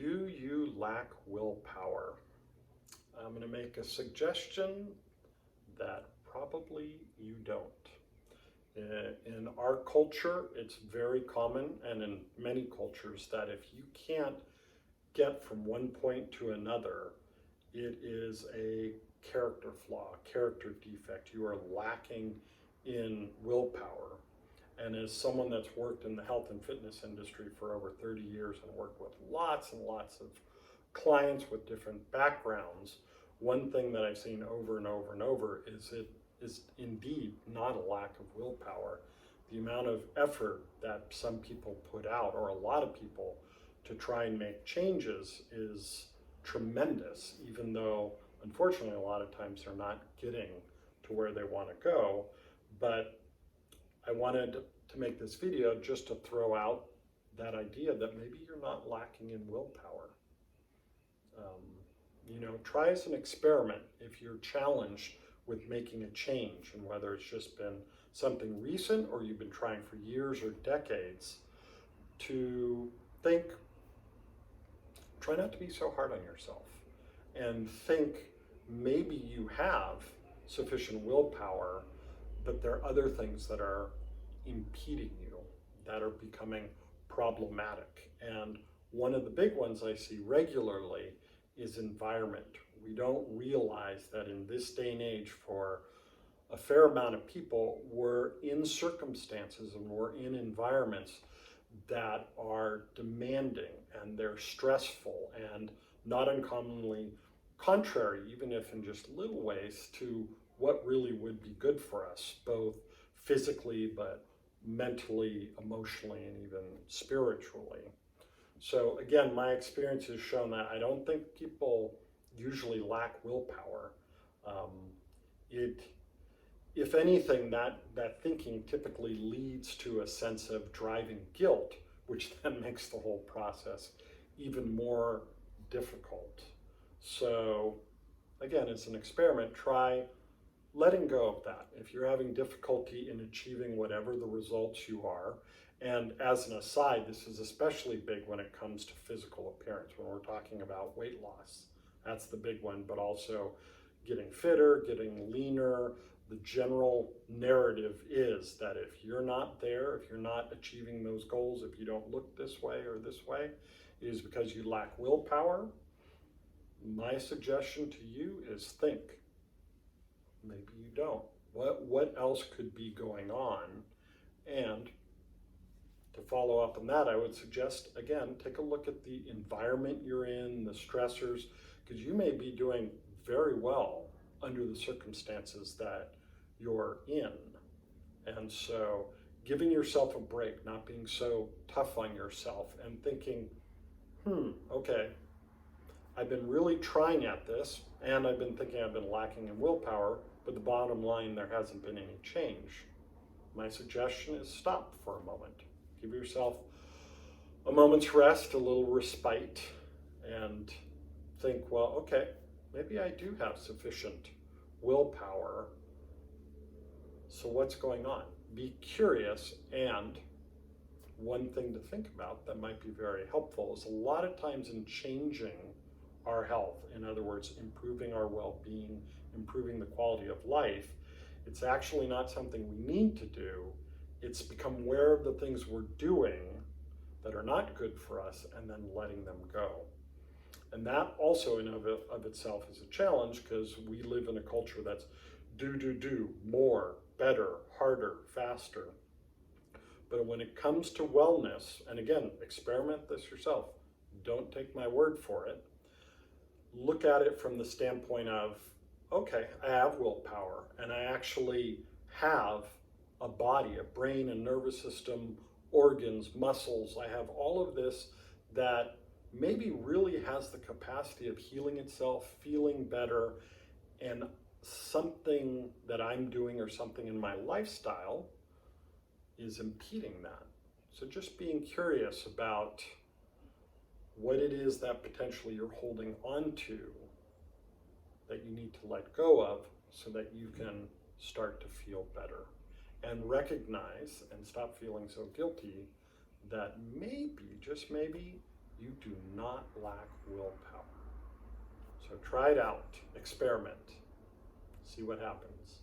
Do you lack willpower? I'm going to make a suggestion that probably you don't. In our culture, it's very common, and in many cultures, that if you can't get from one point to another, it is a character flaw, character defect. You are lacking in willpower. And as someone that's worked in the health and fitness industry for over 30 years and worked with lots and lots of clients with different backgrounds, one thing that I've seen over and over and over is it is indeed not a lack of willpower. The amount of effort that some people put out, or a lot of people, to try and make changes is tremendous, even though unfortunately a lot of times they're not getting to where they want to go. But I wanted to make this video just to throw out that idea that maybe you're not lacking in willpower. Try as an experiment if you're challenged with making a change, and whether it's just been something recent or you've been trying for years or decades, to think, try not to be so hard on yourself, and think maybe you have sufficient willpower, but there are other things that are impeding you, that are becoming problematic. And one of the big ones I see regularly is environment. We don't realize that in this day and age, for a fair amount of people, we're in circumstances and we're in environments that are demanding, and they're stressful, and not uncommonly contrary, even if in just little ways, to what really would be good for us, both physically, but mentally, emotionally, and even spiritually. So again, my experience has shown that I don't think people usually lack willpower. If anything, that thinking typically leads to a sense of driving guilt, which then makes the whole process even more difficult. So again, it's an experiment. Try letting go of that. If you're having difficulty in achieving whatever the results you are, and as an aside, this is especially big when it comes to physical appearance, when we're talking about weight loss. That's the big one, but also getting fitter, getting leaner. The general narrative is that if you're not there, if you're not achieving those goals, if you don't look this way or this way, it is because you lack willpower. My suggestion to you is think. Maybe you don't. What else could be going on? And to follow up on that, I would suggest, again, take a look at the environment you're in, the stressors, because you may be doing very well under the circumstances that you're in. And so giving yourself a break, not being so tough on yourself, and thinking, okay, I've been really trying at this, and I've been thinking I've been lacking in willpower, but the bottom line, there hasn't been any change. My suggestion is stop for a moment. Give yourself a moment's rest, a little respite, and think, well, okay, maybe I do have sufficient willpower. So what's going on? Be curious. And one thing to think about that might be very helpful is a lot of times in changing our health, in other words, improving our well-being, improving the quality of life, it's actually not something we need to do. It's become aware of the things we're doing that are not good for us and then letting them go. And that also in of itself is a challenge, because we live in a culture that's do, more, better, harder, faster. But when it comes to wellness, and again, experiment this yourself, don't take my word for it, look at it from the standpoint of, okay, I have willpower, and I actually have a body, a brain, a nervous system, organs, muscles. I have all of this that maybe really has the capacity of healing itself, feeling better, and something that I'm doing or something in my lifestyle is impeding that. So just being curious about what it is that potentially you're holding on to that you need to let go of so that you can start to feel better. And recognize and stop feeling so guilty that maybe, just maybe, you do not lack willpower. So try it out, experiment, see what happens.